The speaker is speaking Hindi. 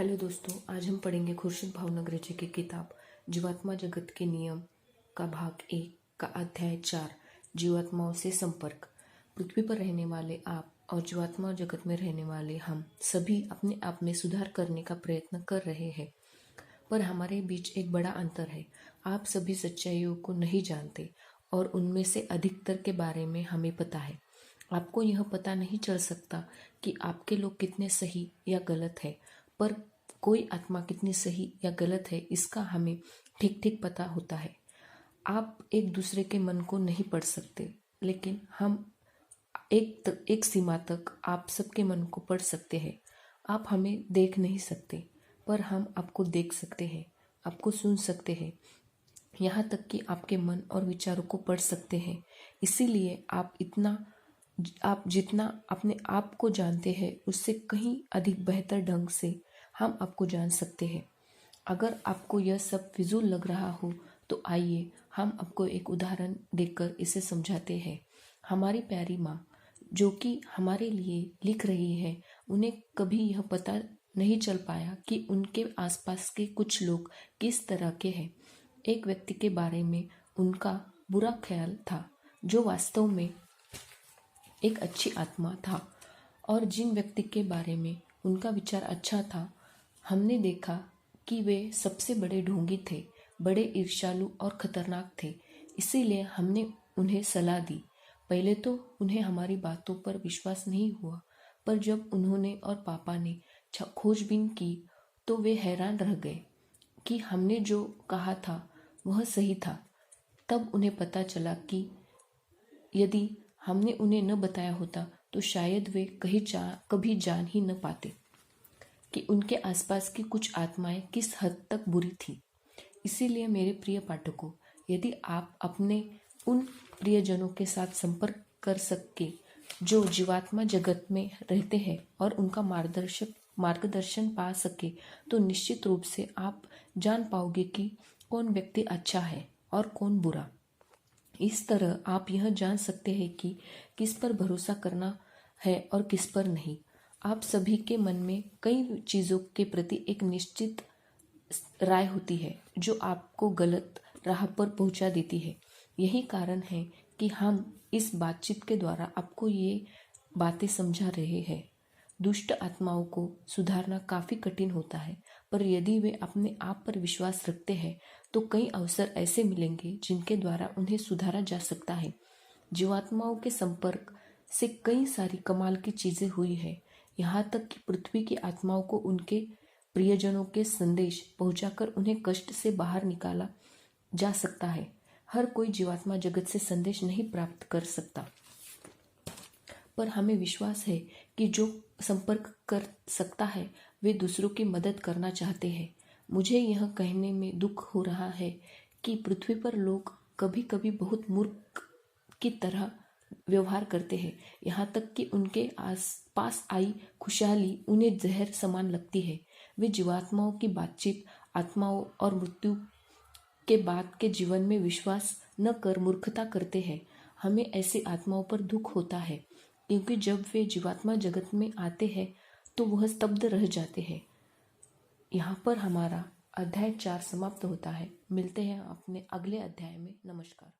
हेलो दोस्तों, आज हम पढ़ेंगे खुर्शीद भावनगरी जी की किताब जीवात्मा जगत के नियम का भाग 1 का अध्याय 4 जीवात्माओं से संपर्क। पृथ्वी पर रहने वाले आप और जीवात्मा जगत में रहने वाले हम सभी अपने आप में सुधार करने का प्रयत्न कर रहे हैं, पर हमारे बीच एक बड़ा अंतर है। आप सभी सच्चाइयों को नहीं जानते और उनमें से अधिकतर के बारे में हमें पता है। आपको यह पता नहीं चल सकता कि आपके लोग कितने सही या गलत है, पर कोई आत्मा कितनी सही या गलत है इसका हमें ठीक ठीक पता होता है। आप एक दूसरे के मन को नहीं पढ़ सकते, लेकिन हम एक सीमा तक आप सबके मन को पढ़ सकते हैं। आप हमें देख नहीं सकते, पर हम आपको देख सकते हैं, आपको सुन सकते हैं, यहाँ तक कि आपके मन और विचारों को पढ़ सकते हैं। इसीलिए आप जितना अपने आप को जानते हैं उससे कहीं अधिक बेहतर ढंग से हम आपको जान सकते हैं। अगर आपको यह सब फिजूल लग रहा हो तो आइए हम आपको एक उदाहरण देकर इसे समझाते हैं। हमारी प्यारी माँ जो कि हमारे लिए लिख रही है, उन्हें कभी यह पता नहीं चल पाया कि उनके आसपास के कुछ लोग किस तरह के हैं। एक व्यक्ति के बारे में उनका बुरा ख्याल था जो वास्तव में एक अच्छी आत्मा था, और जिन व्यक्ति के बारे में उनका विचार अच्छा था, हमने देखा कि वे सबसे बड़े ढोंगी थे, बड़े ईर्ष्यालु और खतरनाक थे। इसीलिए हमने उन्हें सलाह दी। पहले तो उन्हें हमारी बातों पर विश्वास नहीं हुआ, पर जब उन्होंने और पापा ने खोजबीन की तो वे हैरान रह गए कि हमने जो कहा था वह सही था। तब उन्हें पता चला कि यदि हमने उन्हें न बताया होता तो शायद वे कभी जान ही न पाते कि उनके आसपास की कुछ आत्माएं किस हद तक बुरी थी। इसीलिए मेरे प्रिय पाठकों, यदि आप अपने उन प्रियजनों के साथ संपर्क कर सके जो जीवात्मा जगत में रहते हैं और उनका मार्गदर्शन पा सके, तो निश्चित रूप से आप जान पाओगे कि कौन व्यक्ति अच्छा है और कौन बुरा। इस तरह आप यह जान सकते हैं कि किस पर भरोसा करना है और किस पर नहीं। आप सभी के मन में कई चीज़ों के प्रति एक निश्चित राय होती है जो आपको गलत राह पर पहुंचा देती है। यही कारण है कि हम इस बातचीत के द्वारा आपको ये बातें समझा रहे हैं। दुष्ट आत्माओं को सुधारना काफ़ी कठिन होता है, पर यदि वे अपने आप पर विश्वास रखते हैं तो कई अवसर ऐसे मिलेंगे जिनके द्वारा उन्हें सुधारा जा सकता है। जीवात्माओं के संपर्क से कई सारी कमाल की चीज़ें हुई है। यहाँ तक कि पृथ्वी की आत्माओं को उनके प्रियजनों के संदेश पहुंचाकर उन्हें कष्ट से बाहर निकाला जा सकता है। हर कोई जीवात्मा जगत से संदेश नहीं प्राप्त कर सकता, पर हमें विश्वास है कि जो संपर्क कर सकता है वे दूसरों की मदद करना चाहते हैं। मुझे यह कहने में दुख हो रहा है कि पृथ्वी पर लोग कभी कभी बहुत मूर्ख की तरह व्यवहार करते हैं, यहाँ तक कि उनके पास आई खुशहाली उन्हें जहर समान लगती है। वे जीवात्माओं की बातचीत, आत्माओं और मृत्यु के बाद के जीवन में विश्वास न कर मूर्खता करते हैं। हमें ऐसी आत्माओं पर दुख होता है, क्योंकि जब वे जीवात्मा जगत में आते हैं तो वह स्तब्ध रह जाते हैं। यहाँ पर हमारा अध्याय 4 समाप्त होता है। मिलते हैं अपने अगले अध्याय में। नमस्कार।